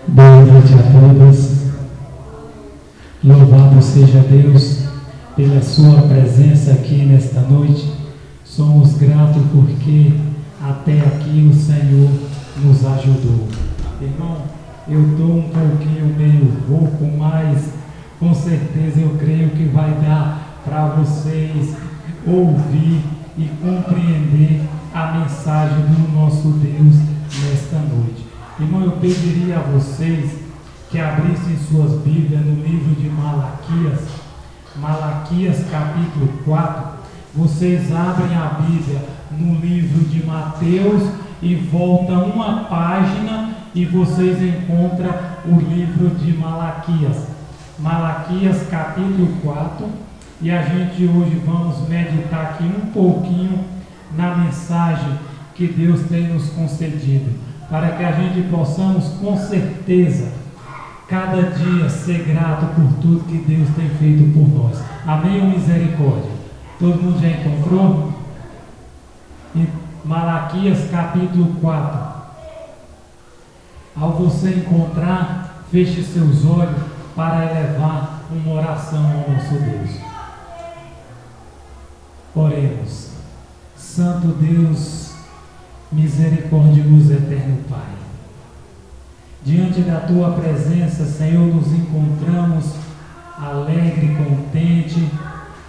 Boa noite a todos. Louvado seja Deus pela sua presença aqui nesta noite. Somos gratos porque até aqui o Senhor nos ajudou. Irmão, eu estou um pouquinho meio rouco, mas com certeza eu creio que vai dar para vocês ouvir e compreender a mensagem do nosso Deus nesta noite. Irmão, eu pediria a vocês que abrissem suas Bíblias no livro de Malaquias capítulo 4. Vocês abrem a Bíblia no livro de Mateus e voltam uma página e vocês encontram o livro de Malaquias. Malaquias capítulo 4, e a gente hoje vamos meditar aqui um pouquinho na mensagem que Deus tem nos concedido, para que a gente possamos com certeza cada dia ser grato por tudo que Deus tem feito por nós. Amém ou misericórdia? Todo mundo já encontrou? Em Malaquias capítulo 4. Ao você encontrar, feche seus olhos para elevar uma oração ao nosso Deus. Oremos. Santo Deus, misericordioso eterno Pai, diante da Tua presença, Senhor, nos encontramos alegre, contente.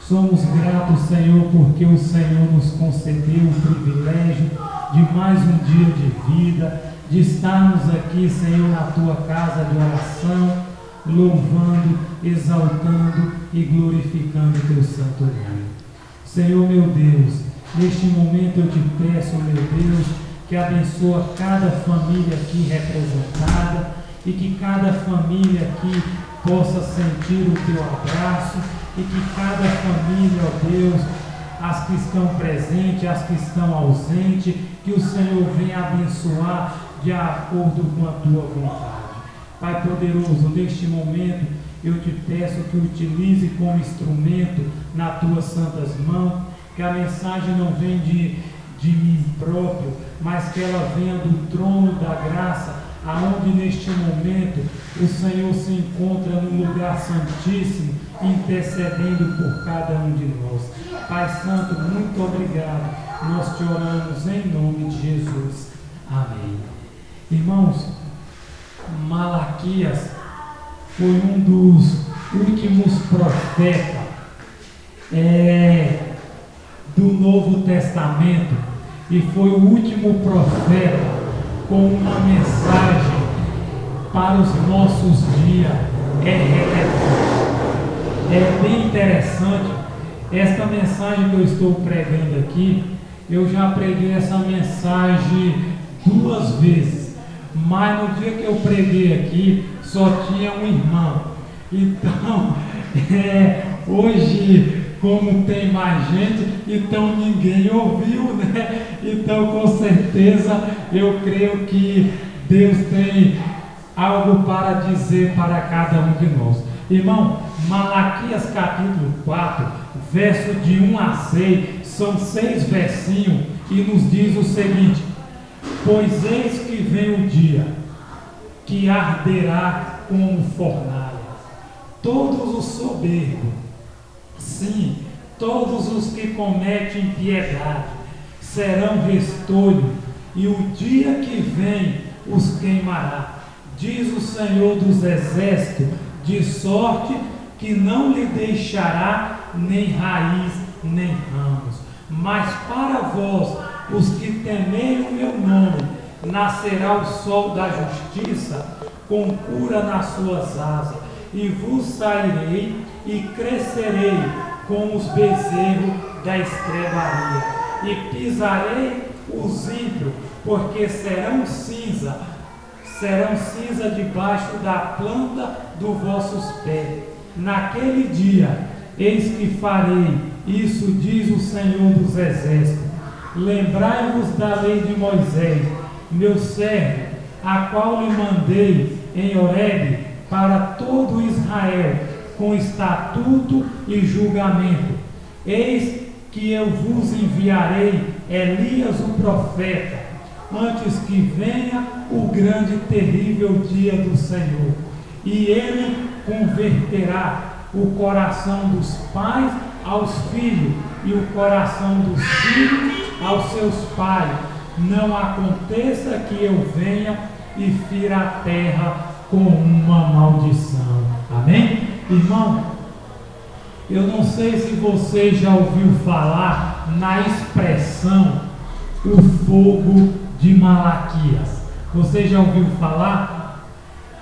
Somos gratos, Senhor, porque o Senhor nos concedeu o privilégio de mais um dia de vida, de estarmos aqui, Senhor, na Tua casa de oração, louvando, exaltando e glorificando o Teu santo nome. Senhor, meu Deus, neste momento eu te peço, meu Deus, que abençoa cada família aqui representada e que cada família aqui possa sentir o Teu abraço e que cada família, ó Deus, as que estão presentes, as que estão ausentes, que o Senhor venha abençoar de acordo com a Tua vontade. Pai poderoso, neste momento eu te peço que utilize como instrumento nas Tuas santas mãos, que a mensagem não venha de mim próprio, mas que ela venha do trono da graça, aonde neste momento o Senhor se encontra no lugar santíssimo, intercedendo por cada um de nós. Pai Santo, muito obrigado. Nós te oramos em nome de Jesus. Amém. Irmãos, Malaquias foi um dos últimos profetas do Novo Testamento e foi o último profeta com uma mensagem para os nossos dias. É relevante, é bem interessante. Esta mensagem que eu estou pregando aqui, eu já preguei essa mensagem 2 vezes, mas no dia que eu preguei aqui só tinha um irmão. Então hoje, como tem mais gente, então ninguém ouviu, né? Então com certeza eu creio que Deus tem algo para dizer para cada um de nós. Irmão, Malaquias capítulo 4, verso de 1 a 6, são 6 versinhos e nos diz o seguinte: pois eis que vem o dia que arderá como fornalha, todos os soberbos, sim, todos os que cometem impiedade serão restolho, e o dia que vem os queimará, diz o Senhor dos Exércitos, de sorte que não lhe deixará nem raiz nem ramos. Mas para vós, os que temem o meu nome, nascerá o sol da justiça com cura nas suas asas, e vos sairei e crescerei como os bezerros da estrebaria, e pisarei os ímpios, porque serão cinza debaixo da planta dos vossos pés. Naquele dia, eis que farei, isso diz o Senhor dos Exércitos. Lembrai-vos da lei de Moisés, meu servo, a qual lhe mandei em Horebe para todo Israel, com estatuto e julgamento. Eis que eu vos enviarei Elias o profeta, antes que venha o grande e terrível dia do Senhor. E Ele converterá o coração dos pais aos filhos e o coração dos filhos aos seus pais. Não aconteça que eu venha e fira a terra com uma maldição. Amém? Irmão, eu não sei se você já ouviu falar na expressão o fogo de Malaquias. Você já ouviu falar?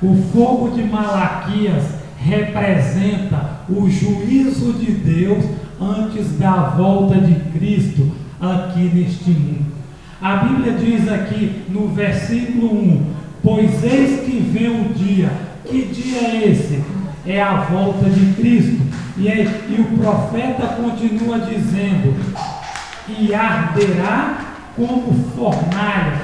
O fogo de Malaquias representa o juízo de Deus antes da volta de Cristo aqui neste mundo. A Bíblia diz aqui no versículo 1: pois eis que vem o dia. Que dia é esse? É a volta de Cristo. E o profeta continua dizendo: e arderá como fornalha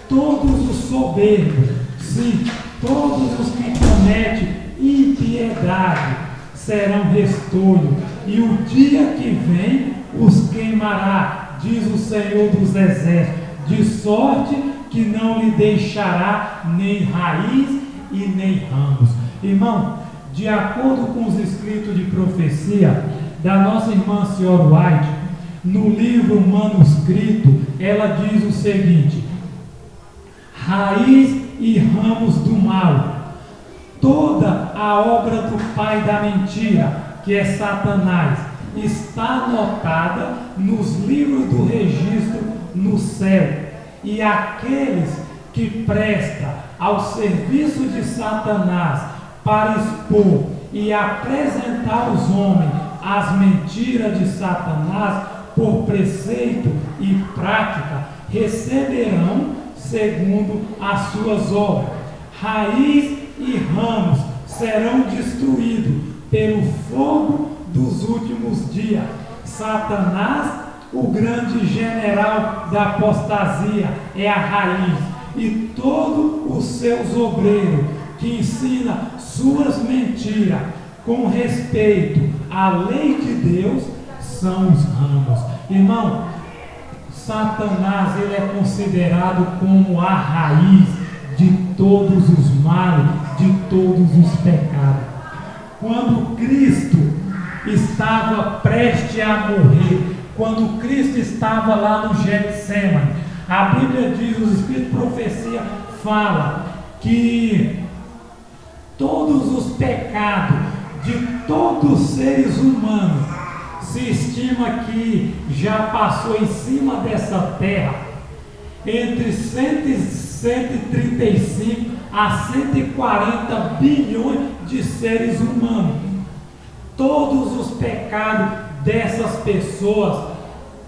todos os soberbos, sim, todos os que cometem impiedade serão restolho, e o dia que vem os queimará, diz o Senhor dos Exércitos, de sorte que não lhe deixará nem raiz e nem ramos. Irmão, de acordo com os escritos de profecia da nossa irmã Senhora White, no livro manuscrito, ela diz o seguinte: raiz e ramos do mal, toda a obra do pai da mentira, que é Satanás, está anotada nos livros do registro no céu, e aqueles que prestam ao serviço de Satanás para expor e apresentar aos homens as mentiras de Satanás por preceito e prática, receberão segundo as suas obras. Raiz e ramos serão destruídos pelo fogo dos últimos dias. Satanás, o grande general da apostasia, é a raiz, e todos os seus obreiros que ensinam suas mentiras com respeito à lei de Deus são os ramos. Irmão, Satanás, ele é considerado como a raiz de todos os males, de todos os pecados. Quando Cristo estava prestes a morrer, quando Cristo estava lá no Getsemane, a Bíblia diz, os Espíritos de Profecia fala que todos os pecados de todos os seres humanos se estima que já passou em cima dessa terra entre 135 a 140 bilhões de seres humanos. Todos os pecados dessas pessoas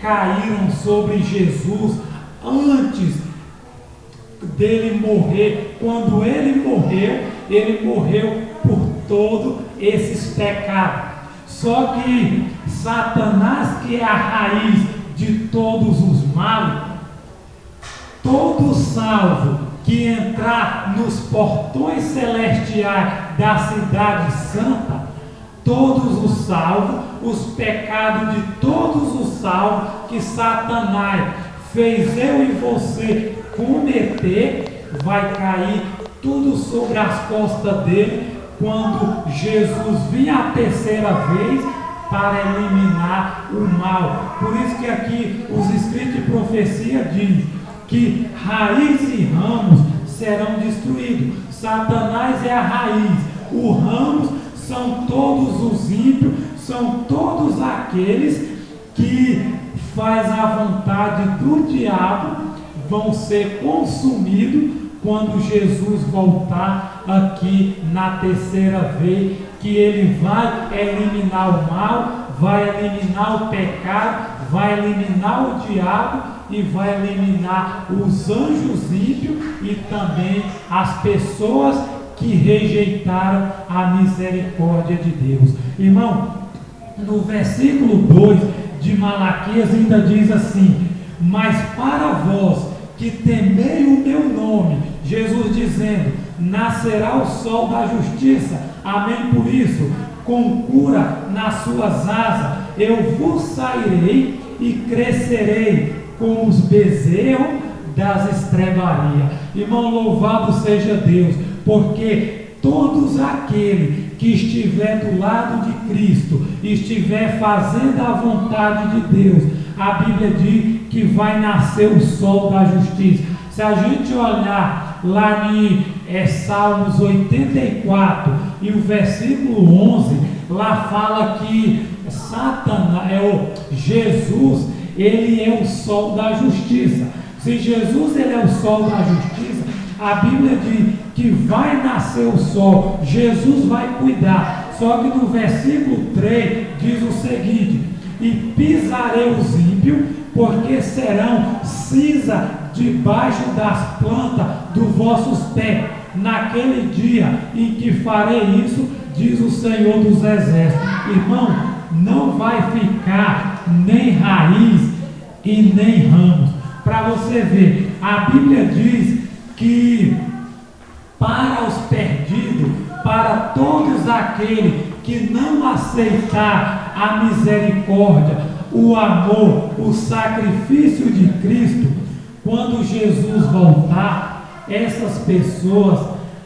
caíram sobre Jesus antes dele morrer. Quando ele morreu por todos esses pecados. Só que Satanás, que é a raiz de todos os males, todo salvo que entrar nos portões celestiais da cidade santa, todos os salvos, os pecados de todos os salvos que Satanás fez eu e você cometer, vai cair tudo sobre as costas dele quando Jesus vir a terceira vez para eliminar o mal. Por isso que aqui os escritos de profecia diz que raiz e ramos serão destruídos. Satanás é a raiz, os ramos são todos os ímpios, são todos aqueles que faz a vontade do diabo, vão ser consumidos quando Jesus voltar aqui na terceira vez, que ele vai eliminar o mal, vai eliminar o pecado, vai eliminar o diabo e vai eliminar os anjos ímpios e também as pessoas que rejeitaram a misericórdia de Deus. Irmão, no versículo 2 de Malaquias ainda diz assim: mas para vós que temei o meu nome, Jesus dizendo, nascerá o sol da justiça, amém, por isso, com cura nas suas asas, eu vos sairei e crescerei como os bezerros das estrebarias. Irmão, louvado seja Deus, porque todos aqueles que estiver do lado de Cristo, estiver fazendo a vontade de Deus, a Bíblia diz que vai nascer o sol da justiça. Se a gente olhar lá em Salmos 84 e o versículo 11, lá fala que Jesus, ele é o sol da justiça. Se Jesus ele é o sol da justiça, a Bíblia diz que vai nascer o sol, Jesus vai cuidar. Só que no versículo 3 diz o seguinte: e pisarei os ímpios, porque serão cinza debaixo das plantas dos vossos pés, naquele dia em que farei isso, diz o Senhor dos Exércitos. Irmão, não vai ficar nem raiz e nem ramos. Para você ver, a Bíblia diz que para os perdidos, para todos aqueles que não aceitar a misericórdia, o amor, o sacrifício de Cristo, quando Jesus voltar, essas pessoas,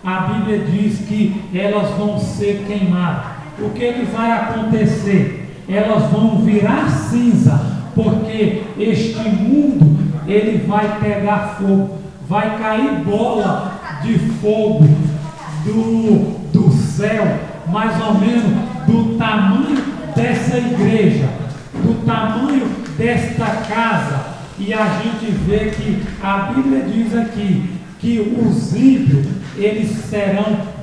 a Bíblia diz que elas vão ser queimadas. O que vai acontecer? Elas vão virar cinza, porque este mundo ele vai pegar fogo, vai cair bola de fogo do céu, mais ou menos do tamanho dessa igreja, do tamanho desta casa. E a gente vê que a Bíblia diz aqui que os ímpios eles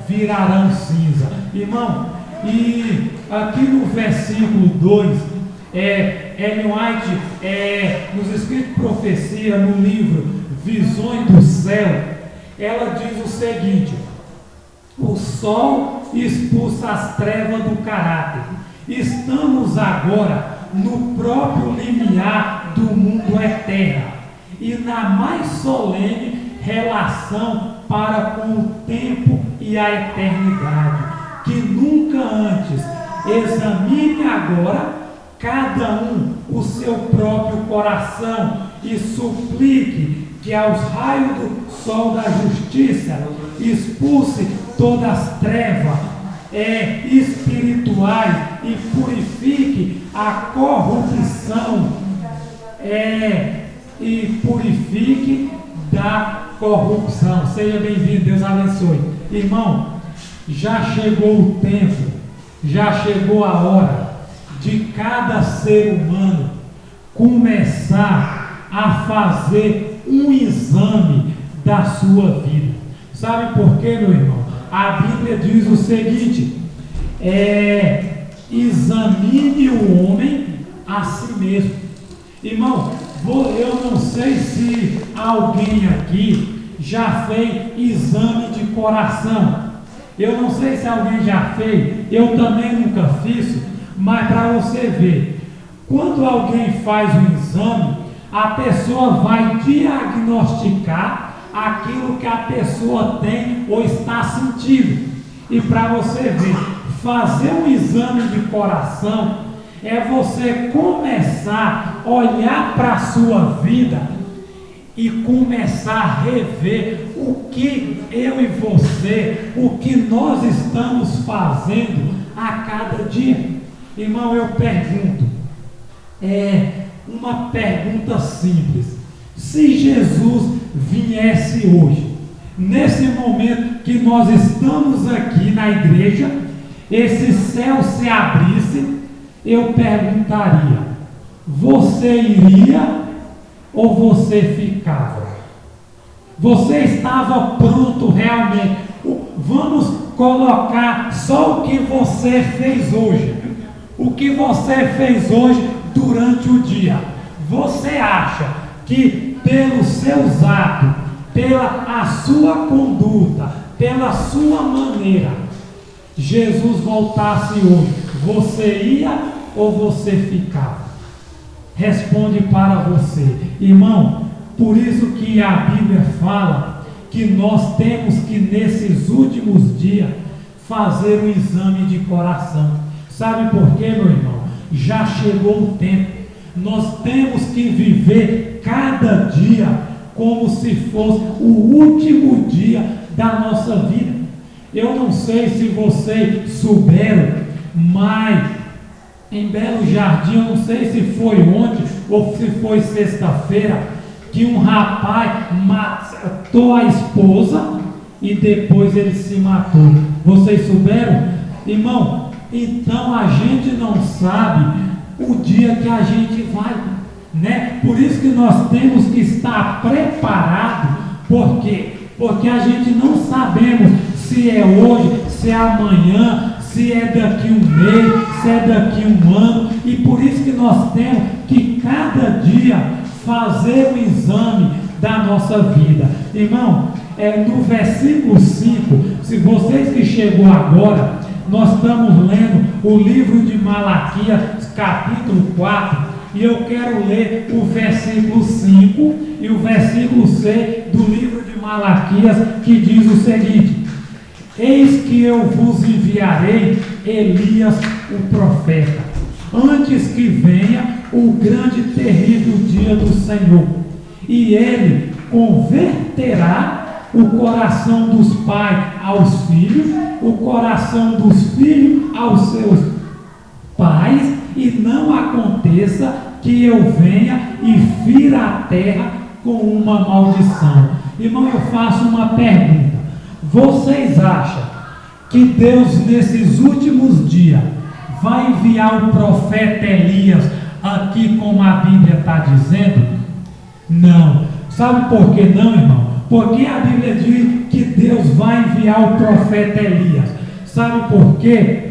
virarão cinza. Irmão, e aqui no versículo 2, Ellen White, nos escritos de profecia, no livro Visões do Céu, ela diz o seguinte: o sol expulsa as trevas do caráter. Estamos agora no próprio limiar do mundo eterno e na mais solene relação para com o tempo e a eternidade, que nunca antes. Examine agora cada um o seu próprio coração e suplique que aos raios do sol da justiça expulse todas as trevas espirituais e purifique a corrupção e purifique da corrupção. Seja bem-vindo, Deus abençoe. Irmão, já chegou o tempo, já chegou a hora de cada ser humano começar a fazer um exame da sua vida. Sabe por quê, meu irmão? A Bíblia diz o seguinte: examine o homem a si mesmo. Irmão, eu não sei se alguém aqui já fez exame de coração. Eu não sei se alguém já fez, eu também nunca fiz, mas para você ver, quando alguém faz um exame, a pessoa vai diagnosticar aquilo que a pessoa tem ou está sentindo. E para você ver, fazer um exame de coração é você começar a olhar para a sua vida e começar a rever o que eu e você, o que nós estamos fazendo a cada dia. Irmão, eu pergunto, uma pergunta simples: se Jesus viesse hoje, nesse momento que nós estamos aqui na igreja, esse céu se abrisse, eu perguntaria: você iria ou você ficava? Você estava pronto realmente? Vamos colocar só o que você fez hoje. O que você fez hoje durante o dia. Você acha que pelos seus atos, pela a sua conduta, pela sua maneira, Jesus voltasse hoje, você ia ou você ficava? Responde para você, irmão. Por isso que a Bíblia fala que nós temos que nesses últimos dias fazer um exame de coração. Sabe por quê, meu irmão? Já chegou o tempo. Nós temos que viver cada dia como se fosse o último dia da nossa vida. Eu não sei se vocês souberam, mas em Belo Jardim, eu não sei se foi ontem ou se foi sexta-feira, que um rapaz matou a esposa e depois ele se matou. Vocês souberam? Irmão, então a gente não sabe o dia que a gente vai, né? Por isso que nós temos que estar preparado. Por quê? Porque a gente não sabemos se é hoje, se é amanhã, se é daqui um mês, se é daqui um ano, e por isso que nós temos que cada dia fazer o exame da nossa vida. Irmão, no versículo 5, se vocês que chegou agora, nós estamos lendo o livro de Malaquias, capítulo 4, e eu quero ler o versículo 5 e o versículo 6 do livro de Malaquias, que diz o seguinte: eis que eu vos enviarei Elias, o profeta, antes que venha o grande e terrível dia do Senhor, e ele converterá o coração dos pais aos filhos, o coração dos filhos aos seus pais, e não aconteça que eu venha e fira a terra com uma maldição. Irmão, eu faço uma pergunta: vocês acham que Deus nesses últimos dias vai enviar o profeta Elias aqui como a Bíblia está dizendo? Não. Sabe por que não, irmão? Porque a Bíblia diz que Deus vai enviar o profeta Elias. Sabe por quê?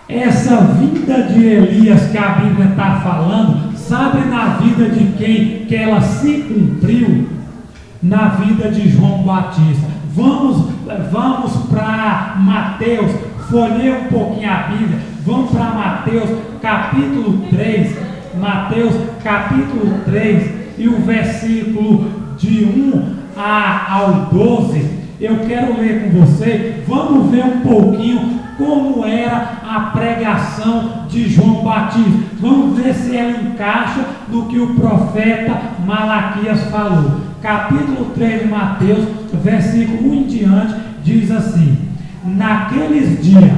Essa vinda de Elias que a Bíblia está falando, sabe na vida de quem que ela se cumpriu? Na vida de João Batista. Vamos para Mateus, folheia um pouquinho a Bíblia, vamos para Mateus capítulo 3, Mateus capítulo 3 e o versículo de 1 ao 12, eu quero ler com você. Vamos ver um pouquinho como era a pregação de João Batista. Vamos ver se ela encaixa no que o profeta Malaquias falou. Capítulo 3 de Mateus, versículo 1 em diante, diz assim: naqueles dias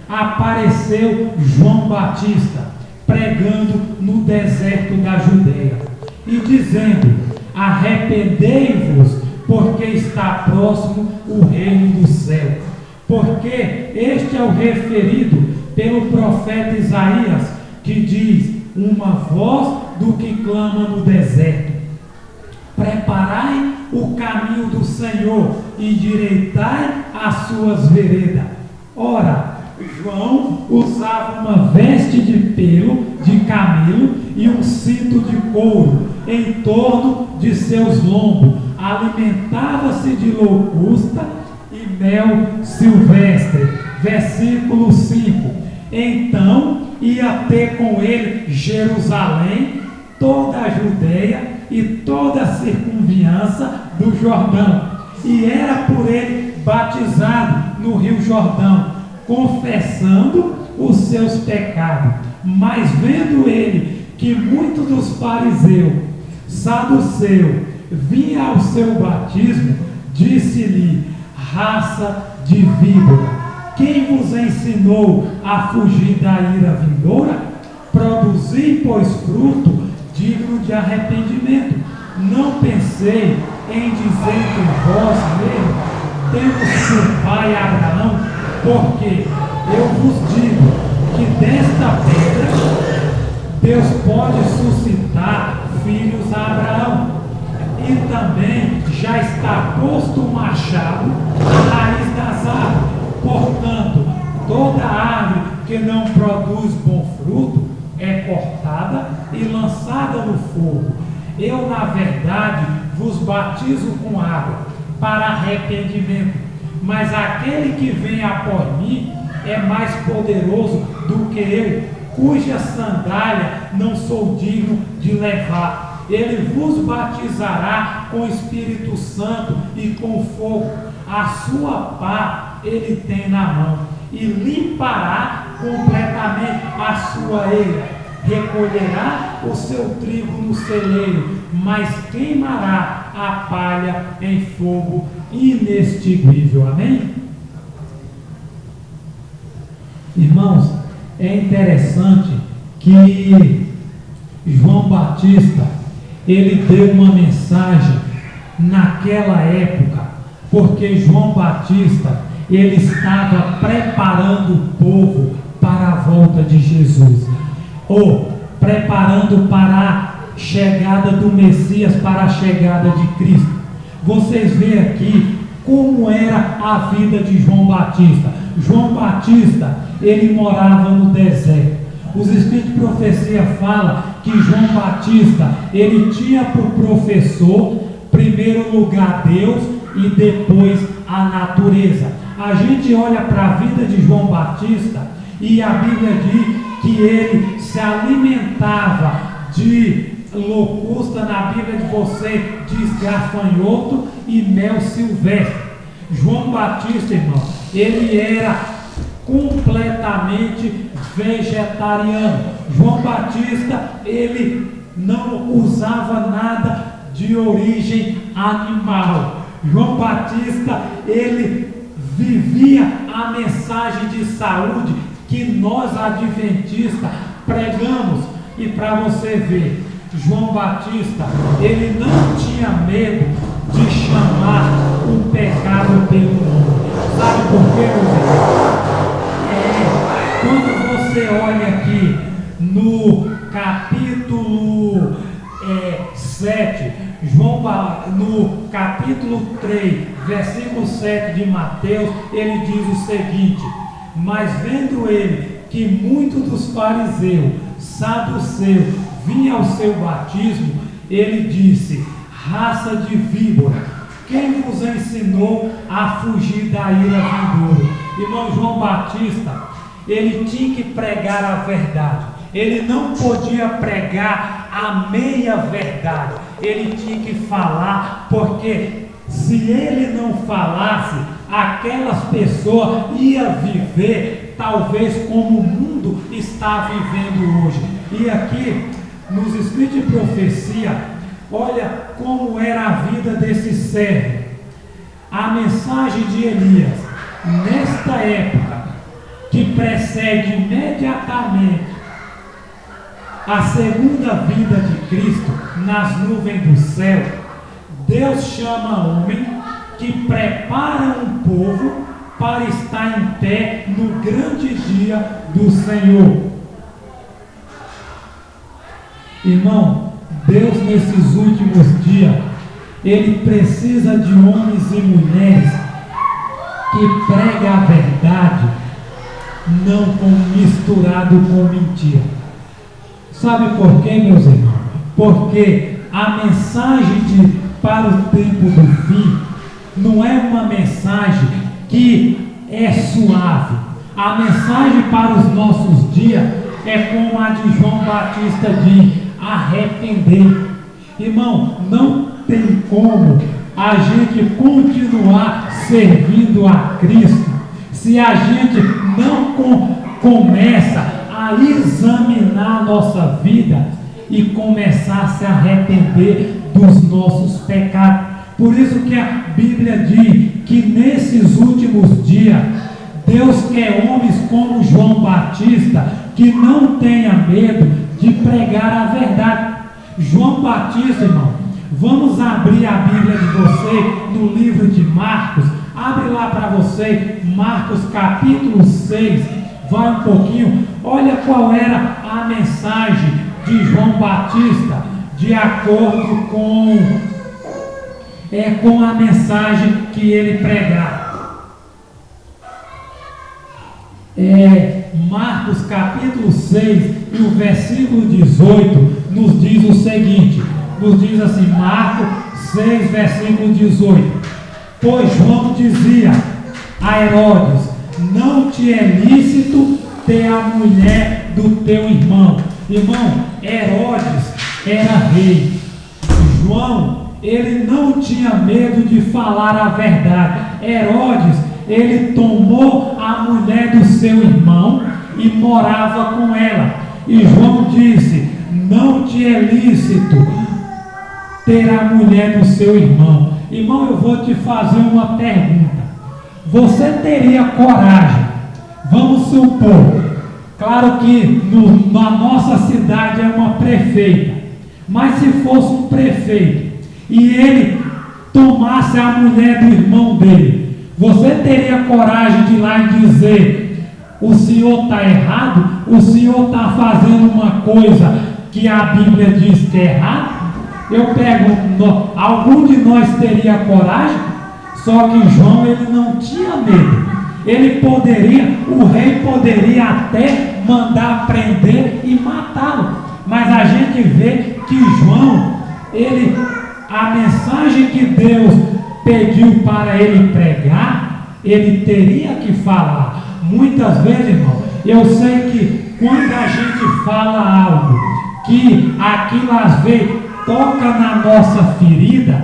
apareceu João Batista, pregando no deserto da Judeia, e dizendo: arrependei-vos, porque está próximo o reino do céu. Porque este é o referido pelo profeta Isaías, que diz: uma voz do que clama no deserto, preparai o caminho do Senhor, e endireitai as suas veredas. Ora, João usava uma veste de pelo de camelo e um cinto de couro em torno de seus lombos, alimentava-se de locusta e mel silvestre. Versículo 5: então ia ter com ele Jerusalém, toda a Judeia e toda a circunviança do Jordão, e era por ele batizado no rio Jordão, confessando os seus pecados. Mas vendo ele que muitos dos fariseus, saduceus, vinham ao seu batismo, disse-lhe: raça de víbora, quem vos ensinou a fugir da ira vindoura? Produzi, pois, fruto digno de arrependimento. Não pensei em dizer entre vós mesmos: temos por pai Abraão, porque eu vos digo que desta pedra Deus pode suscitar filhos a Abraão. E também já está posto o machado à raiz das árvores. Portanto, toda árvore que não produz bom fruto é cortada e lançada no fogo. Eu, na verdade, vos batizo com água para arrependimento, mas aquele que vem após mim é mais poderoso do que eu, cuja sandália não sou digno de levar. Ele vos batizará com o Espírito Santo e com fogo. A sua pá ele tem na mão, e limpará completamente a sua eira. Recolherá o seu trigo no celeiro, mas queimará a palha em fogo inextinguível. Amém? Irmãos, é interessante que João Batista, ele deu uma mensagem naquela época, porque João Batista, ele estava preparando o povo para a volta de Jesus, ou preparando para a chegada do Messias, para a chegada de Cristo. Vocês veem aqui como era a vida de João Batista. João Batista, ele morava no deserto. Os Espíritos de Profecia falam que João Batista, ele tinha por professor, primeiro lugar Deus e depois a natureza. A gente olha para a vida de João Batista e a Bíblia diz que ele se alimentava de locusta, na Bíblia de você diz gafanhoto e mel silvestre. João Batista, irmão, ele era completamente vegetariano. João Batista, ele não usava nada de origem animal. João Batista, ele vivia a mensagem de saúde que nós adventistas pregamos. E para você ver, João Batista, ele não tinha medo de chamar o pecado pelo nome. Sabe por quê, meu irmão? Quando você olha aqui no capítulo 7, no capítulo 3, versículo 7 de Mateus, ele diz o seguinte: mas vendo ele que muitos dos fariseus, saduceus, vinham ao seu batismo, ele disse: raça de víbora, quem vos ensinou a fugir da ira vindoura? Irmão, João Batista, ele tinha que pregar a verdade. Ele não podia pregar a meia verdade. Ele tinha que falar, porque se ele não falasse, aquelas pessoas iam viver talvez como o mundo está vivendo hoje. E aqui, nos Espíritos de Profecia, olha como era a vida desse servo. A mensagem de Elias, nesta época, que precede imediatamente a segunda vinda de Cristo nas nuvens do céu, Deus chama homem que prepara um povo para estar em pé no grande dia do Senhor. Irmão, Deus nesses últimos dias, Ele precisa de homens e mulheres que pregam a verdade, não misturado com mentira. Sabe por quê, meus irmãos? Porque a mensagem para o tempo do fim não é uma mensagem que é suave. A mensagem para os nossos dias é como a de João Batista de arrepender. Irmão, não tem como a gente continuar servindo a Cristo se a gente não começa a examinar a nossa vida e começar a se arrepender dos nossos pecados. Por isso que a Bíblia diz que nesses últimos dias Deus quer homens como João Batista, que não tenha medo de pregar a verdade. João Batista, irmão, vamos abrir a Bíblia de você no livro de Marcos. Abre lá para você, Marcos capítulo 6, vai um pouquinho, olha qual era a mensagem de João Batista, de acordo com a mensagem que ele pregava. Marcos capítulo 6 e o versículo 18 nos diz o seguinte, nos diz assim, Marcos 6, versículo 18: pois João dizia a Herodes: não te é lícito ter a mulher do teu irmão. Irmão, Herodes era rei. João, ele não tinha medo de falar a verdade. Herodes, ele tomou a mulher do seu irmão e morava com ela. E João disse: não te é lícito ter a mulher do seu irmão. Irmão, eu vou te fazer uma pergunta. Você teria coragem? Vamos supor, claro que na nossa cidade é uma prefeita, mas se fosse um prefeito e ele tomasse a mulher do irmão dele, você teria coragem de ir lá e dizer: o senhor está errado, o senhor está fazendo uma coisa que a Bíblia diz que é errado? Eu pergunto, algum de nós teria coragem? Só que João, ele não tinha medo. Ele poderia, o rei poderia até mandar prender e matá-lo. Mas a gente vê que João, a mensagem que Deus pediu para ele pregar, ele teria que falar. Muitas vezes, irmão, eu sei que quando a gente fala algo, que aquilo às vezes toca na nossa ferida,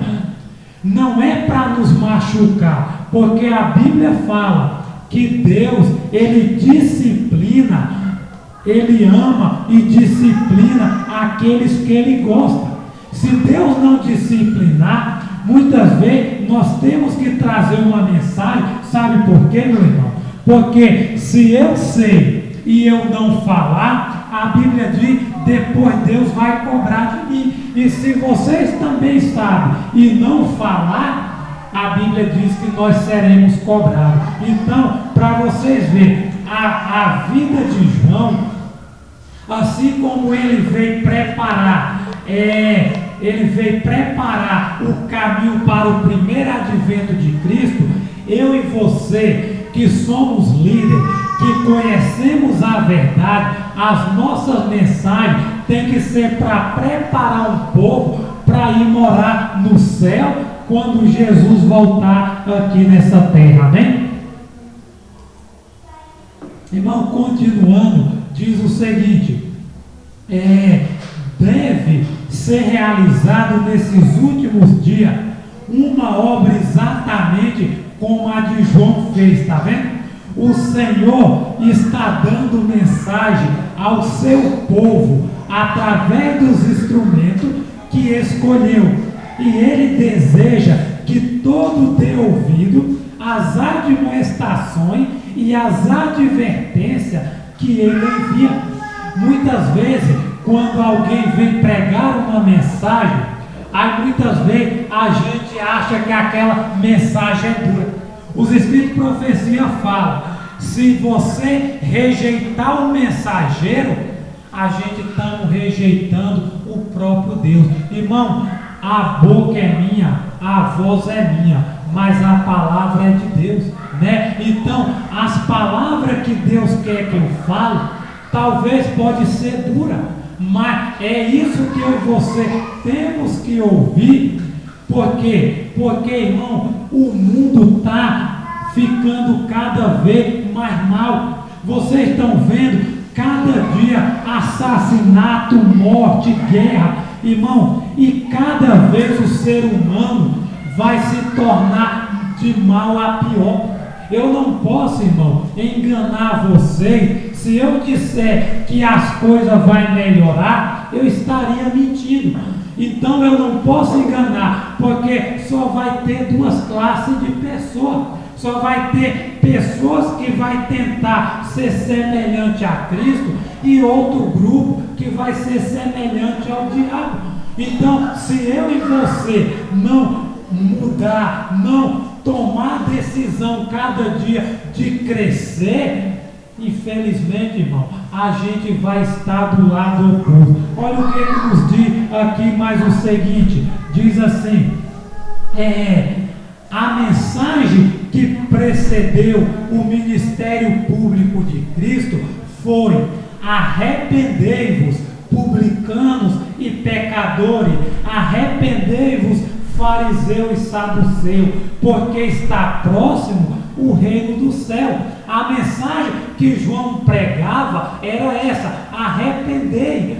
não é para nos machucar, porque a Bíblia fala que Deus, ele disciplina, ele ama e disciplina aqueles que ele gosta. Se Deus não disciplinar, muitas vezes nós temos que trazer uma mensagem. Sabe por quê, meu irmão? Porque se eu sei e eu não falar, a Bíblia diz, depois Deus vai cobrar de mim. E se vocês também sabem e não falar, a Bíblia diz que nós seremos cobrados. Então, para vocês verem, a vida de João, assim como ele veio preparar o caminho para o primeiro advento de Cristo, eu e você, que somos líderes, que conhecemos a verdade, as nossas mensagens tem que ser para preparar um povo para ir morar no céu quando Jesus voltar aqui nessa terra, amém? Irmão, continuando, diz o seguinte: deve ser realizado nesses últimos dias uma obra exatamente como a de João fez, está vendo? O Senhor está dando mensagem ao seu povo através dos instrumentos que escolheu. E Ele deseja que todo dê ouvido às admoestações e às advertências que Ele envia. Muitas vezes, quando alguém vem pregar uma mensagem, aí muitas vezes a gente acha que aquela mensagem é dura. Os Espíritos de Profecia falam: se você rejeitar o mensageiro, a gente está rejeitando o próprio Deus. Irmão, a boca é minha, a voz é minha, mas a palavra é de Deus, né? Então, as palavras que Deus quer que eu fale, talvez pode ser dura, mas é isso que eu e você temos que ouvir. Por quê? Porque, irmão, o mundo está ficando cada vez mais mal. Vocês estão vendo cada dia assassinato, morte, guerra, irmão, e cada vez o ser humano vai se tornar de mal a pior. Eu não posso, irmão, enganar vocês. Se eu disser que as coisas vão melhorar, eu estaria mentindo. Então eu não posso enganar, porque só vai ter duas classes de pessoas. Só vai ter pessoas que vai tentar ser semelhante a Cristo e outro grupo que vai ser semelhante ao diabo. Então, se eu e você não mudar, não tomar decisão cada dia de crescer, infelizmente, irmão, a gente vai estar do lado oposto. Olha o que ele nos diz aqui mais o seguinte, diz assim, a mensagem que precedeu o ministério público de Cristo foi: arrependei-vos, publicanos e pecadores, arrependei-vos, fariseu e saduceu, porque está próximo o reino do céu. A mensagem que João pregava era essa: arrependei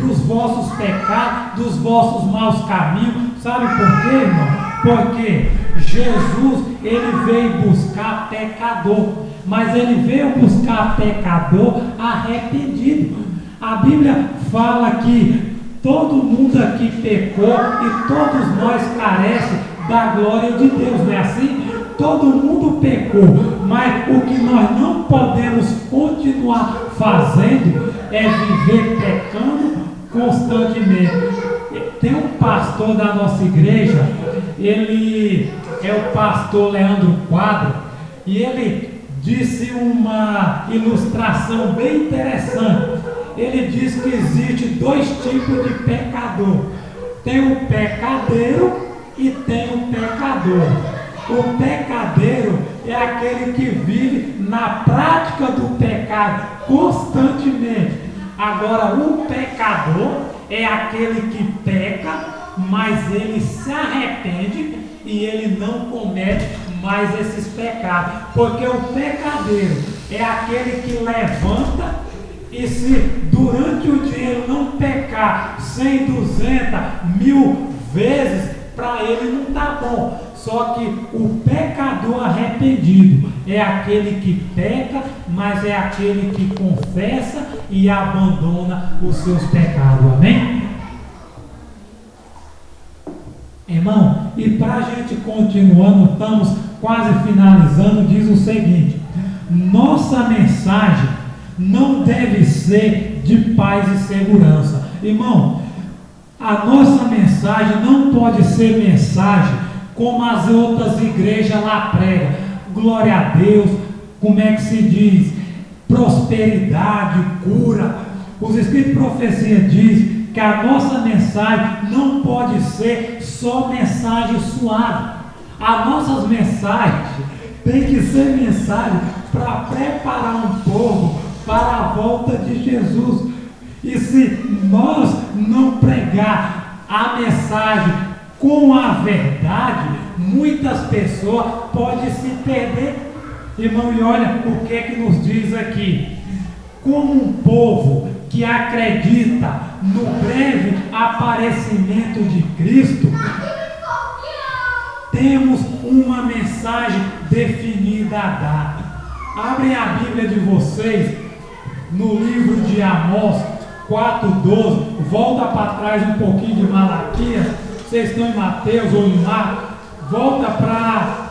dos vossos pecados, dos vossos maus caminhos. Sabe por quê, irmão? Porque Jesus, ele veio buscar pecador, mas ele veio buscar pecador arrependido. A Bíblia fala que todo mundo aqui pecou e todos nós carecemos da glória de Deus, não é assim? Todo mundo pecou, mas o que nós não podemos continuar fazendo é viver pecando constantemente. Tem um pastor da nossa igreja, ele é o pastor Leandro Quadro, e ele disse uma ilustração bem interessante. Ele diz que existe dois tipos de pecador. Tem o pecadeiro e tem o pecador. O pecadeiro é aquele que vive na prática do pecado constantemente. Agora, o pecador é aquele que peca, mas ele se arrepende e ele não comete mais esses pecados. Porque o pecadeiro é aquele que levanta e se durante o dia ele não pecar 100, 200, 1000 vezes, para ele não está bom. Só que o pecador arrependido é aquele que peca, mas é aquele que confessa e abandona os seus pecados. Amém? Irmão, e para a gente continuando, estamos quase finalizando, diz o seguinte: nossa mensagem não deve ser de paz e segurança. Irmão, a nossa mensagem não pode ser mensagem como as outras igrejas lá pregam. Glória a Deus, como é que se diz? Prosperidade, cura. Os Escritos de Profecia dizem que a nossa mensagem não pode ser só mensagem suave. As nossas mensagens tem que ser mensagem para preparar um povo para a volta de Jesus. E se nós não pregar a mensagem com a verdade, muitas pessoas podem se perder. Irmão, e olha o que nos diz aqui: como um povo que acredita no breve aparecimento de Cristo, temos uma mensagem definida a dar. Abrem a Bíblia de vocês no livro de Amós 4:12, volta para trás um pouquinho de Malaquias. Vocês estão em Mateus ou em Marcos, volta para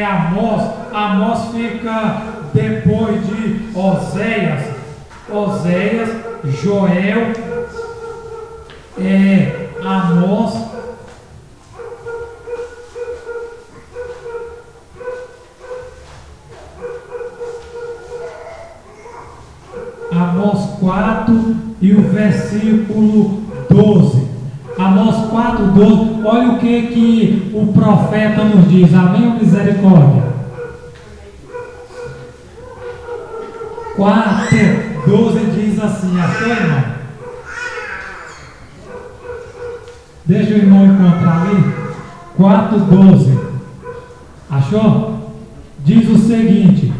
Amós. Amós fica depois de Oséias, Joel, Amós. Amós 4 e o versículo 12. Amós 4:12, olha o que o profeta nos diz. Amém ou misericórdia? 4:12 diz assim, achou, irmão? Deixa o irmão encontrar ali. 4:12. Achou? Diz o seguinte: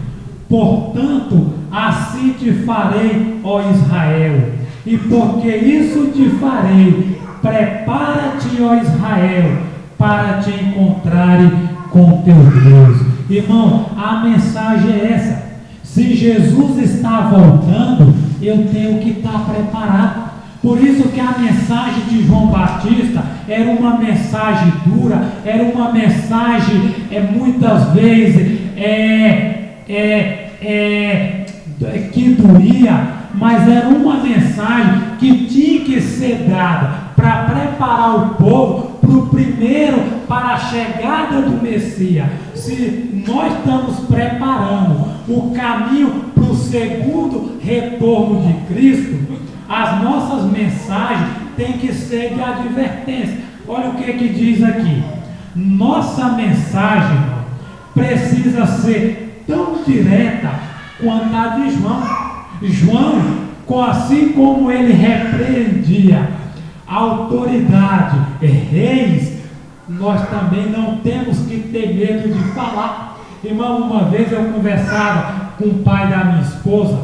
portanto, assim te farei, ó Israel, e porque isso te farei, prepara-te, ó Israel, para te encontrar com teu Deus. Irmão, a mensagem é essa. Se Jesus está voltando, eu tenho que estar preparado. Por isso que a mensagem de João Batista era uma mensagem dura, era uma mensagem muitas vezes que doía, mas era uma mensagem que tinha que ser dada para preparar o povo para a chegada do Messias. Se nós estamos preparando o caminho para o segundo retorno de Cristo, as nossas mensagens têm que ser de advertência. Olha o que diz aqui: nossa mensagem precisa ser tão direta quanto a de João. João, assim como ele repreendia a autoridade, reis, nós também não temos que ter medo de falar. Irmão, uma vez eu conversava com o pai da minha esposa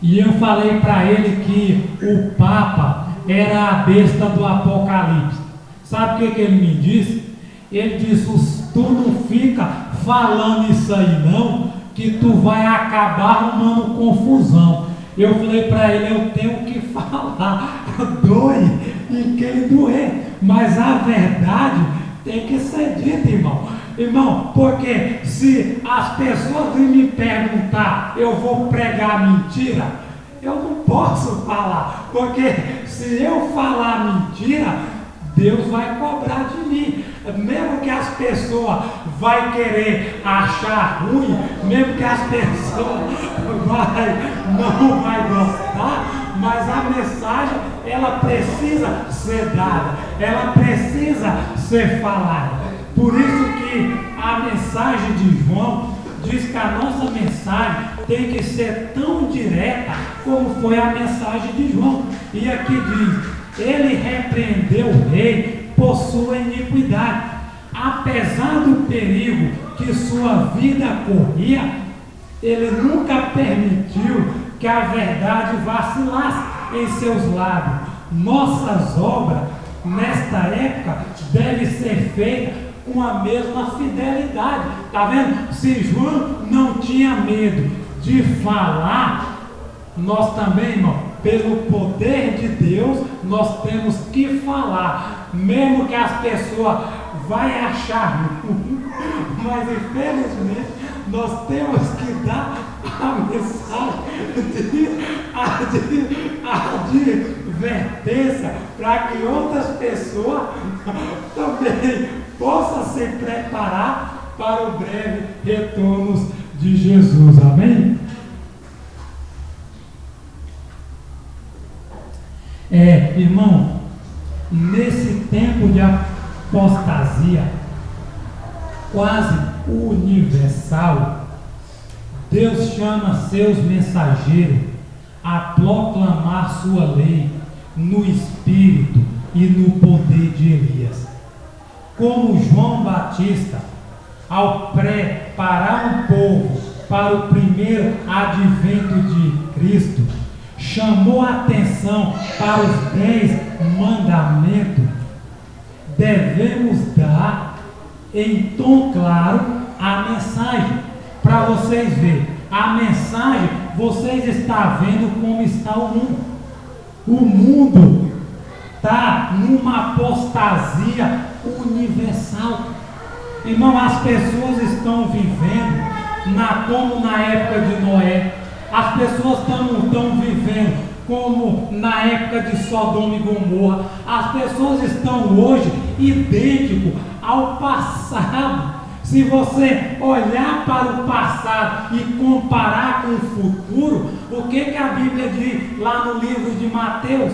e eu falei para ele que o Papa era a besta do Apocalipse. Sabe o que ele me disse? Ele disse: tu não fica falando isso aí não, que tu vai acabar arrumando confusão. Eu falei para ele: eu tenho que falar, doe em quem doer, mas a verdade tem que ser dita, irmão. Irmão, porque se as pessoas me perguntar, eu vou pregar mentira, eu não posso falar, porque se eu falar mentira, Deus vai cobrar de mim. Mesmo que as pessoas vai querer achar ruim, mesmo que as pessoas não vai gostar, mas a mensagem ela precisa ser dada, ela precisa ser falada. Por isso que a mensagem de João diz que a nossa mensagem tem que ser tão direta como foi a mensagem de João. E aqui diz: ele repreendeu o rei por sua iniquidade. Apesar do perigo que sua vida corria, ele nunca permitiu que a verdade vacilasse em seus lábios. Nossas obras, nesta época, devem ser feitas com a mesma fidelidade. Está vendo? Se João não tinha medo de falar, nós também, irmão, pelo poder de Deus, nós temos que falar, mesmo que as pessoas vão achar ruim, mas infelizmente nós temos que dar a mensagem de advertência para que outras pessoas também possam se preparar para o breve retorno de Jesus. Amém? Irmão, nesse tempo de apostasia quase universal, Deus chama seus mensageiros a proclamar sua lei no espírito e no poder de Elias. Como João Batista, ao preparar o povo para o primeiro advento de Cristo, chamou a atenção para os 10 mandamentos, devemos dar em tom claro a mensagem, para vocês verem. A mensagem, vocês estão vendo como está o mundo. O mundo está numa apostasia universal. Irmão, as pessoas estão vivendo como na época de Noé. As pessoas estão vivendo como na época de Sodoma e Gomorra. As pessoas estão hoje idênticas ao passado. Se você olhar para o passado e comparar com o futuro, o que a Bíblia diz lá no livro de Mateus?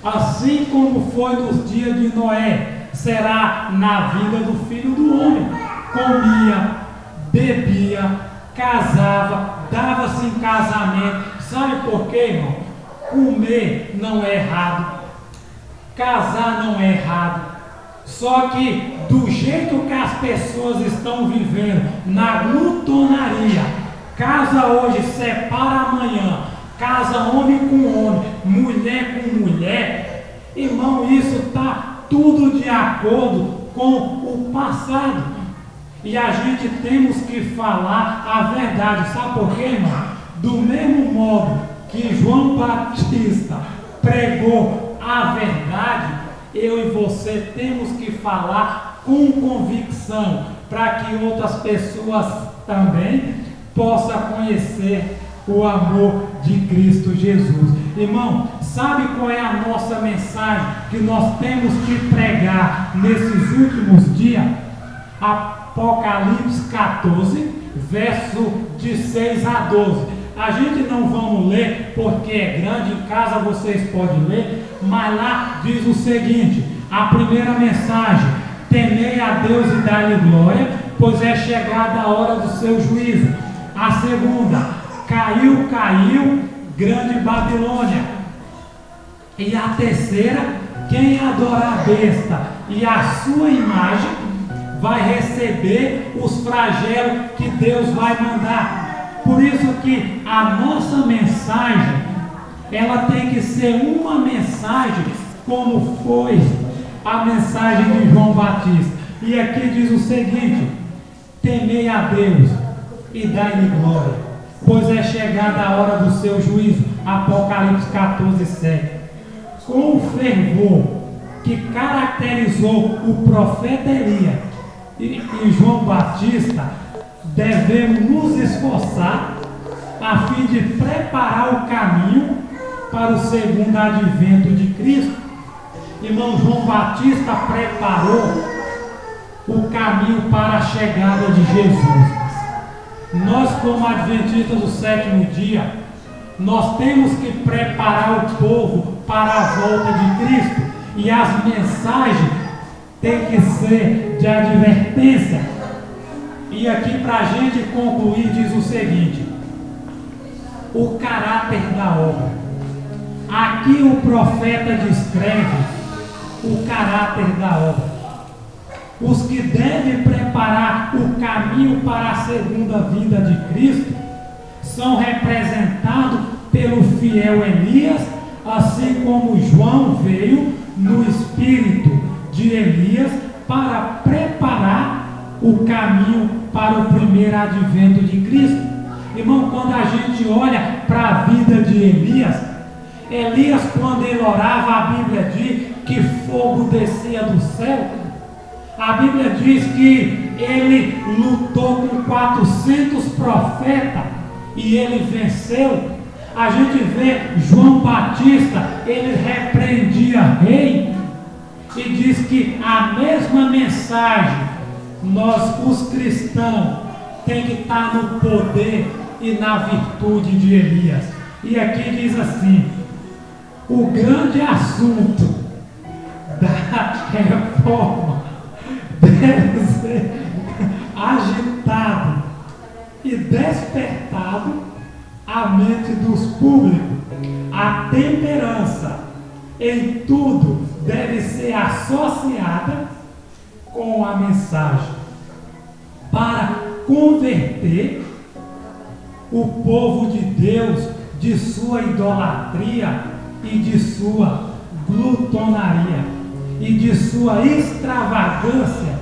Assim como foi nos dias de Noé, será na vida do Filho do Homem. Comia, bebia, casava, dava-se em casamento. Sabe por quê, irmão? Comer não é errado, casar não é errado. Só que do jeito que as pessoas estão vivendo, na glutonaria, casa hoje, separa amanhã, casa homem com homem, mulher com mulher, irmão, isso está tudo de acordo com o passado. E a gente temos que falar a verdade. Sabe por quê, irmão? Do mesmo modo que João Batista pregou a verdade, eu e você temos que falar com convicção, para que outras pessoas também possam conhecer o amor de Cristo Jesus. Irmão, sabe qual é a nossa mensagem que nós temos que pregar nesses últimos dias? Apocalipse 14, verso de 6 a 12. A gente não vamos ler porque é grande, em casa vocês podem ler, mas lá diz o seguinte: a primeira mensagem: temei a Deus e dai-lhe glória, pois é chegada a hora do seu juízo. A segunda: caiu, grande Babilônia. E a terceira: quem adorar a besta e a sua imagem vai receber os flagelos que Deus vai mandar. Por isso que a nossa mensagem, ela tem que ser uma mensagem como foi a mensagem de João Batista. E aqui diz o seguinte: temei a Deus e dai-lhe glória, pois é chegada a hora do seu juízo. Apocalipse 14, 7. com o fervor que caracterizou o profeta Elias e João Batista, devemos nos esforçar a fim de preparar o caminho para o segundo advento de Cristo. Irmão, João Batista preparou o caminho para a chegada de Jesus. Nós, como adventistas do sétimo dia, nós temos que preparar o povo para a volta de Cristo, e as mensagens têm que ser de advertência. E aqui, para a gente concluir, diz o seguinte: o caráter da obra. Aqui o profeta descreve o caráter da obra. Os que devem preparar o caminho para a segunda vinda de Cristo são representados pelo fiel Elias, assim como João veio no espírito de Elias para preparar o caminho para o primeiro advento de Cristo. Irmão, quando a gente olha para a vida de Elias, quando ele orava, a Bíblia diz que fogo descia do céu. A Bíblia diz que ele lutou com 400 profetas e ele venceu. A gente vê João Batista, ele repreendia rei e diz que a mesma mensagem, nós os cristãos tem que estar no poder e na virtude de Elias. E aqui diz assim: o grande assunto da reforma deve ser agitado e despertado a mente dos públicos. A temperança em tudo deve ser associada com a mensagem para converter o povo de Deus de sua idolatria e de sua glutonaria e de sua extravagância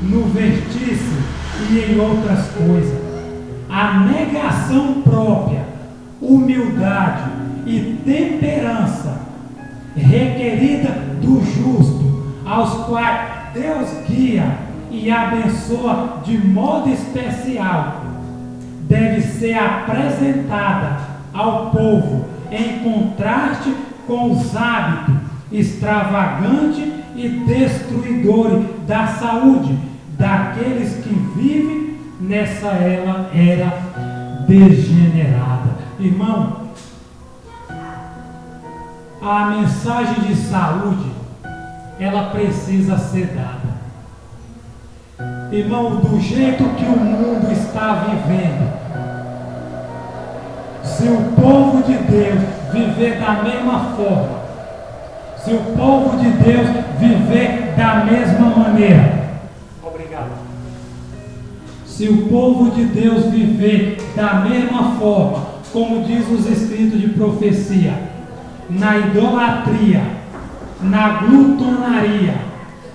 no vestir-se e em outras coisas. A negação própria, humildade e temperança requerida do justo, aos quais Deus guia e abençoa de modo especial, deve ser apresentada ao povo em contraste com os hábitos extravagantes e destruidores da saúde daqueles que vivem nessa era degenerada. Irmão, a mensagem de saúde, ela precisa ser dada. Irmão, do jeito que o mundo está vivendo, se o povo de Deus viver da mesma forma, se o povo de Deus viver da mesma maneira, obrigado. Se o povo de Deus viver da mesma forma, como diz os escritos de profecia, na idolatria, na glutonaria,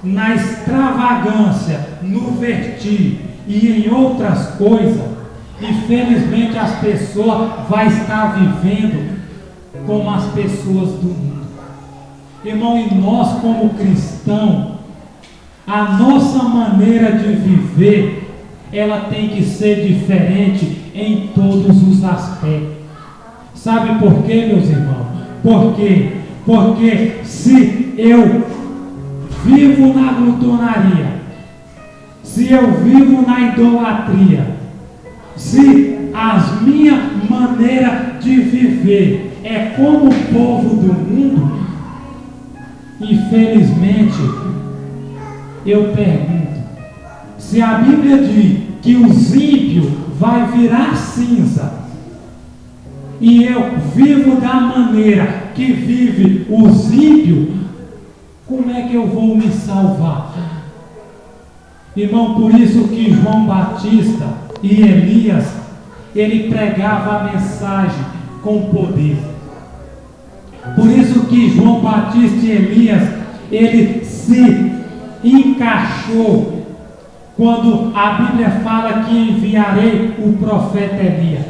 na extravagância, no vertir e em outras coisas, infelizmente as pessoas vão estar vivendo como as pessoas do mundo. Irmão, e nós como cristãos, a nossa maneira de viver, ela tem que ser diferente em todos os aspectos. Sabe por quê, meus irmãos? Porque se eu vivo na glutonaria, se eu vivo na idolatria, se as minhas maneiras de viver é como o povo do mundo, infelizmente, eu pergunto, se a Bíblia diz que os ímpios vai virar cinza, e eu vivo da maneira que vive os ímpios, como é que eu vou me salvar? Irmão, por isso que João Batista e Elias, ele pregava a mensagem com poder. Por isso que João Batista e Elias, ele se encaixou quando a Bíblia fala que enviarei o profeta Elias.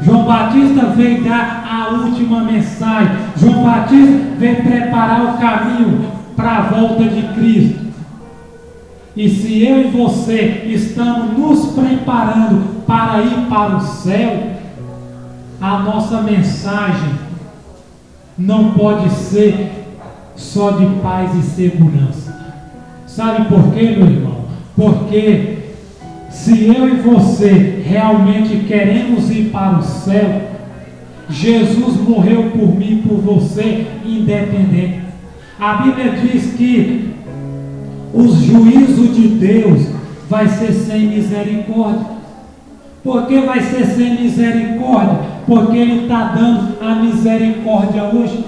João Batista veio dar a última mensagem. João Batista veio preparar o caminho para a volta de Cristo. E se eu e você estamos nos preparando para ir para o céu, a nossa mensagem não pode ser só de paz e segurança. Sabe por quê, meu irmão? Porque se eu e você realmente queremos ir para o céu, Jesus morreu por mim e por você, independente. A Bíblia diz que os juízos de Deus vai ser sem misericórdia. Por que vai ser sem misericórdia? Porque Ele está dando a misericórdia hoje.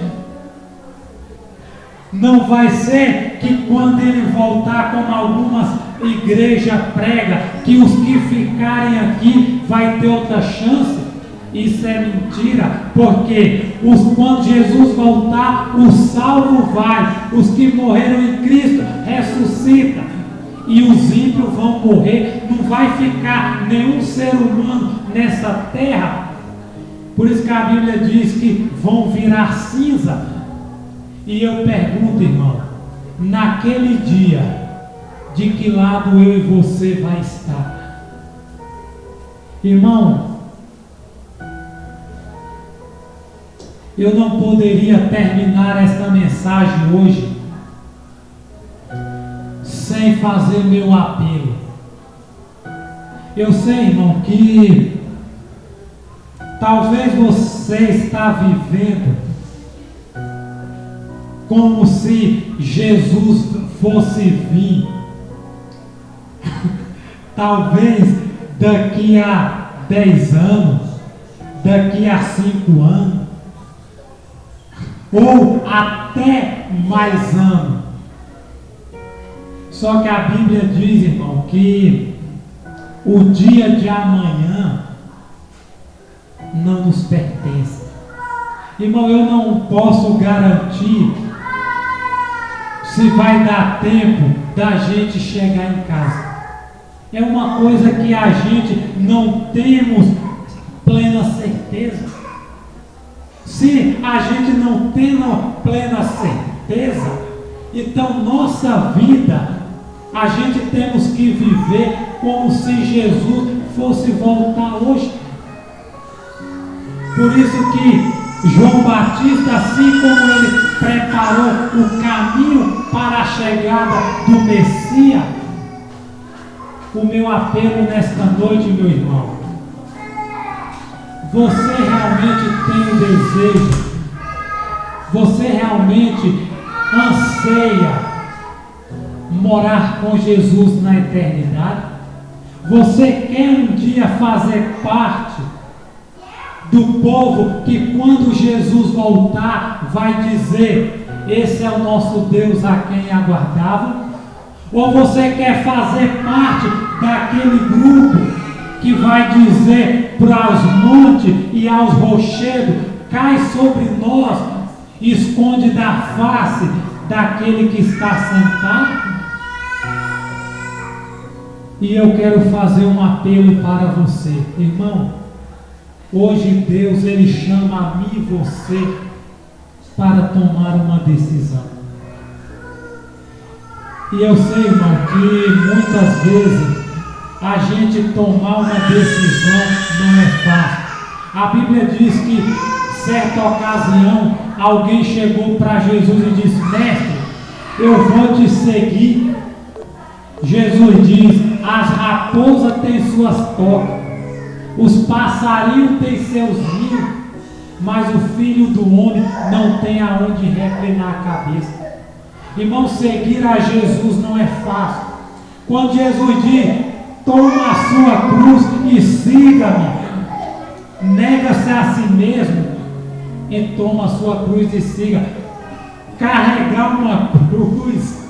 Não vai ser que quando Ele voltar, como algumas igrejas pregam, que os que ficarem aqui vai ter outra chance. Isso é mentira, porque quando Jesus voltar, o salvo vai, os que morreram em Cristo ressuscitam, e os ímpios vão morrer. Não vai ficar nenhum ser humano nessa terra. Por isso que a Bíblia diz que vão virar cinza. E eu pergunto, irmão, naquele dia, de que lado eu e você vai estar? Irmão, eu não poderia terminar esta mensagem hoje sem fazer meu apelo. Eu sei, irmão, que talvez você está vivendo como se Jesus fosse vir. Talvez daqui a 10 anos, daqui a 5 anos, ou até mais anos. Só que a Bíblia diz, irmão, que o dia de amanhã não nos pertence. Irmão, eu não posso garantir se vai dar tempo da gente chegar em casa. É uma coisa que a gente não temos plena certeza. Se a gente não tem plena certeza, então nossa vida, a gente temos que viver como se Jesus fosse voltar hoje. Por isso que João Batista, assim como ele preparou o caminho para a chegada do Messias, o meu apelo nesta noite, meu irmão, você realmente tem o desejo, você realmente anseia morar com Jesus na eternidade? Você quer um dia fazer parte do povo que quando Jesus voltar vai dizer: esse é o nosso Deus a quem aguardava? Ou você quer fazer parte daquele grupo que vai dizer para os montes e aos rochedos: cai sobre nós, esconde da face daquele que está sentado? E eu quero fazer um apelo para você, irmão. Hoje Deus, Ele chama a mim e você para tomar uma decisão. E eu sei, irmão, que muitas vezes a gente tomar uma decisão não é fácil. A Bíblia diz que, certa ocasião, alguém chegou para Jesus e disse: mestre, eu vou te seguir. Jesus diz: as raposas têm suas tocas, os passarinhos têm seus ninhos, mas o Filho do Homem não tem aonde reclinar a cabeça. Irmão, seguir a Jesus não é fácil. Quando Jesus diz: toma a sua cruz e siga-me, nega-se a si mesmo e toma a sua cruz e siga. Carregar uma cruz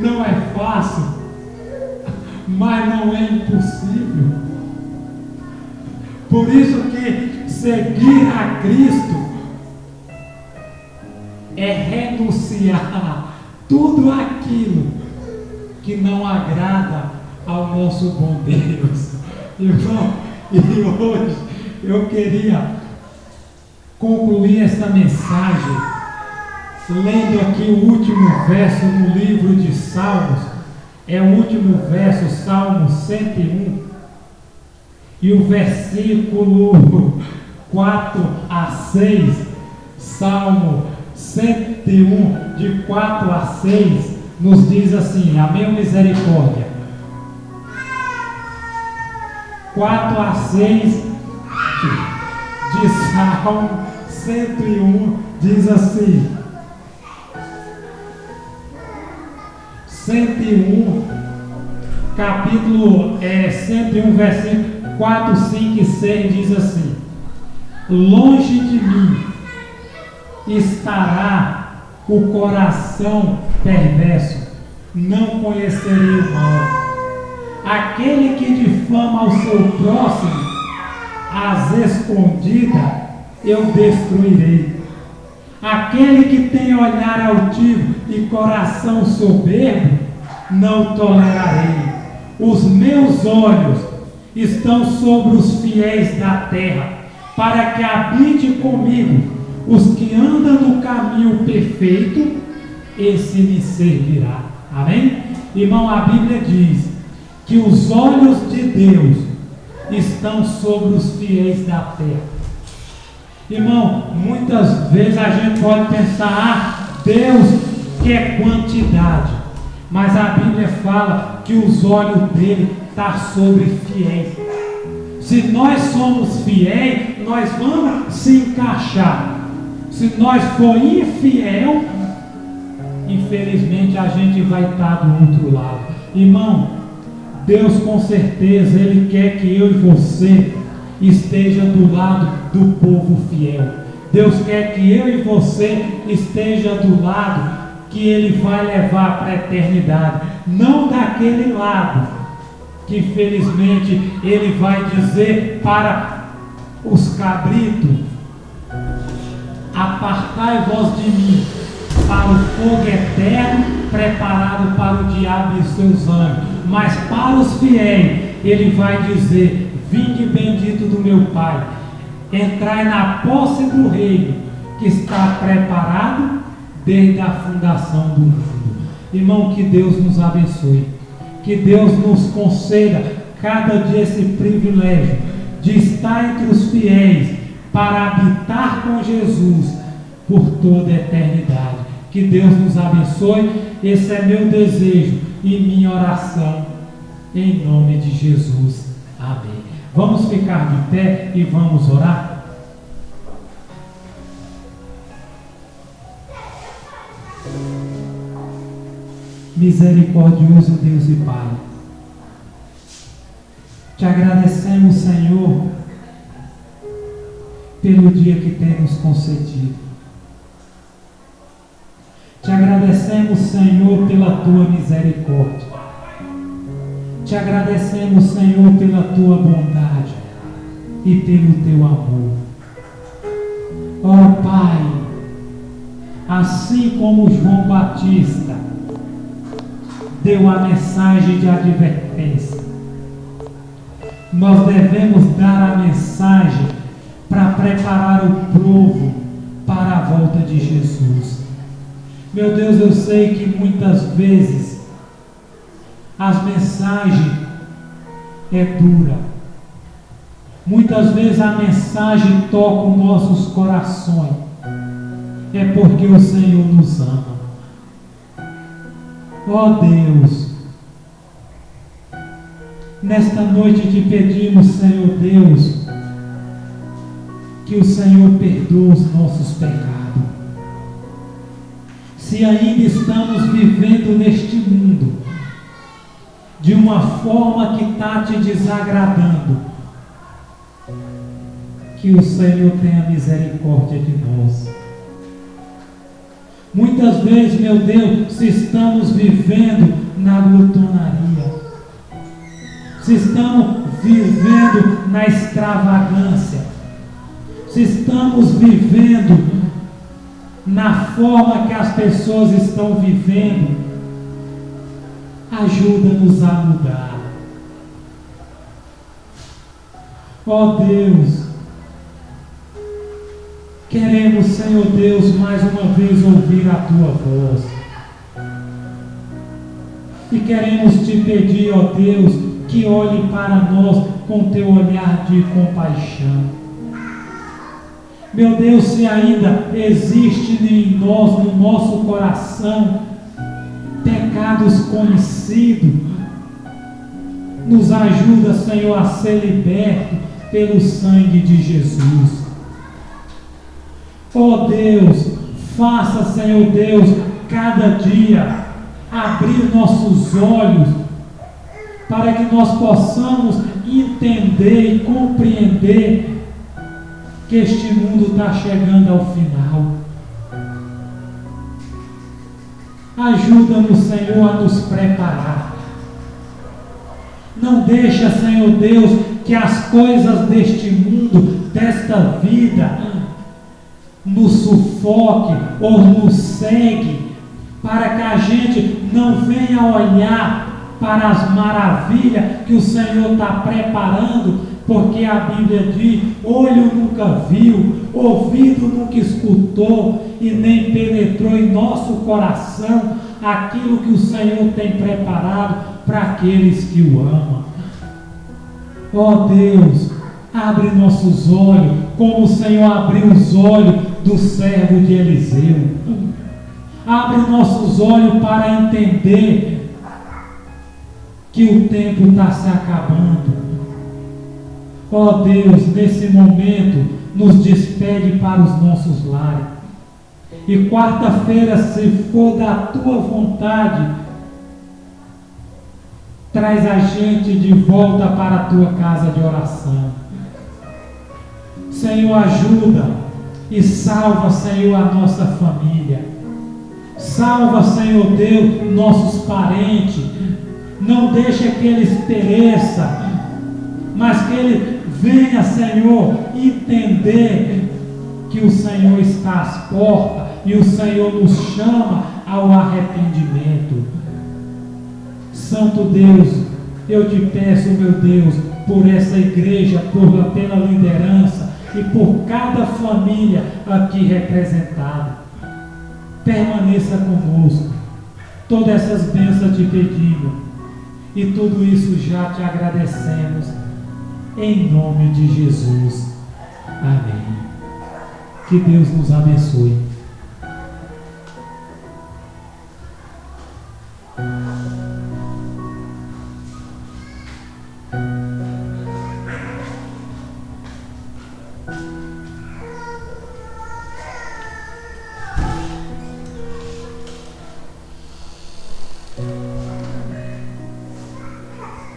não é fácil, mas não é impossível. Por isso que seguir a Cristo é renunciar tudo aquilo que não agrada ao nosso bom Deus. Irmão, E hoje eu queria concluir esta mensagem lendo aqui o último verso no livro de Salmos. É o último verso, Salmo 101, e o versículo 4 a 6, Salmo 101, de 4 a 6, nos diz assim: a minha misericórdia. 4 a 6 de Salmo 101 diz assim: 101, capítulo 101, versículo 4, 5 e 6 diz assim: longe de mim estará o coração perverso, não conhecerei o mal. Aquele que difama ao seu próximo, às escondidas, eu destruirei. Aquele que tem olhar altivo e coração soberbo, não tolerarei. Os meus olhos estão sobre os fiéis da terra, para que habite comigo os que andam no caminho perfeito, esse me servirá. Amém? Irmão, a Bíblia diz que os olhos de Deus estão sobre os fiéis da terra. Irmão, muitas vezes a gente pode pensar: Deus quer quantidade, mas a Bíblia fala que os olhos dele estão sobre fiéis. Se nós somos fiéis, nós vamos se encaixar. Se nós for infiel, infelizmente a gente vai estar do outro lado. Irmão, Deus com certeza Ele quer que eu e você esteja do lado do povo fiel. Deus quer que eu e você esteja do lado que Ele vai levar para a eternidade, não daquele lado que infelizmente Ele vai dizer para os cabritos: apartai-vos de mim para o fogo eterno preparado para o diabo e seus anjos. Mas para os fiéis Ele vai dizer: vinde bendito do meu Pai, entrai na posse do reino que está preparado desde a fundação do mundo. Irmão, que Deus nos abençoe, que Deus nos conceda cada dia esse privilégio de estar entre os fiéis para habitar com Jesus por toda a eternidade. Que Deus nos abençoe. Esse é meu desejo e minha oração, em nome de Jesus. Amém. Vamos ficar de pé e vamos orar? Misericordioso Deus e Pai, te agradecemos, Senhor, pelo dia que tem nos concedido. Te agradecemos, Senhor, pela tua misericórdia. Te agradecemos, Senhor, pela tua bondade e pelo teu amor. Ó Pai, assim como João Batista deu a mensagem de advertência, nós devemos dar a mensagem para preparar o povo para a volta de Jesus. Meu Deus, eu sei que muitas vezes as mensagens é dura. Muitas vezes a mensagem toca os nossos corações. É porque o Senhor nos ama. Ó Deus, nesta noite te pedimos, Senhor Deus, que o Senhor perdoe os nossos pecados. Se ainda estamos vivendo neste mundo de uma forma que está te desagradando, que o Senhor tenha misericórdia de nós. Muitas vezes, meu Deus, se estamos vivendo na glutonaria, se estamos vivendo na extravagância, se estamos vivendo na forma que as pessoas estão vivendo, ajuda-nos a mudar. Ó Deus, queremos, Senhor Deus, mais uma vez ouvir a Tua voz. E queremos Te pedir, ó Deus, que olhe para nós com Teu olhar de compaixão. Meu Deus, se ainda existe em nós, no nosso coração, pecados conhecidos, nos ajuda, Senhor, a ser liberto pelo sangue de Jesus. Ó Deus, faça, Senhor Deus, cada dia abrir nossos olhos para que nós possamos entender e compreender que este mundo está chegando ao final. Ajuda-nos, Senhor, a nos preparar. Não deixa, Senhor Deus, que as coisas deste mundo, desta vida, nos sufoque ou nos segue, para que a gente não venha olhar para as maravilhas que o Senhor está preparando, porque a Bíblia diz: olho nunca viu, ouvido nunca escutou e nem penetrou em nosso coração aquilo que o Senhor tem preparado para aqueles que o amam. Ó Deus, abre nossos olhos, como o Senhor abriu os olhos do servo de Eliseu. Abre nossos olhos para entender que o tempo está se acabando. Ó Deus, nesse momento, nos despede para os nossos lares. E quarta-feira, se for da Tua vontade, traz a gente de volta para a Tua casa de oração. Senhor, ajuda e salva, Senhor, a nossa família. Salva, Senhor Deus, nossos parentes. Não deixa que eles pereçam, mas que ele venha, Senhor, entender que o Senhor está às portas e o Senhor nos chama ao arrependimento. Santo Deus, eu te peço, meu Deus, por essa igreja, pela liderança e por cada família aqui representada. Permaneça conosco. Todas essas bênçãos te pedimos e tudo isso já te agradecemos. Em nome de Jesus. Amém. Que Deus nos abençoe.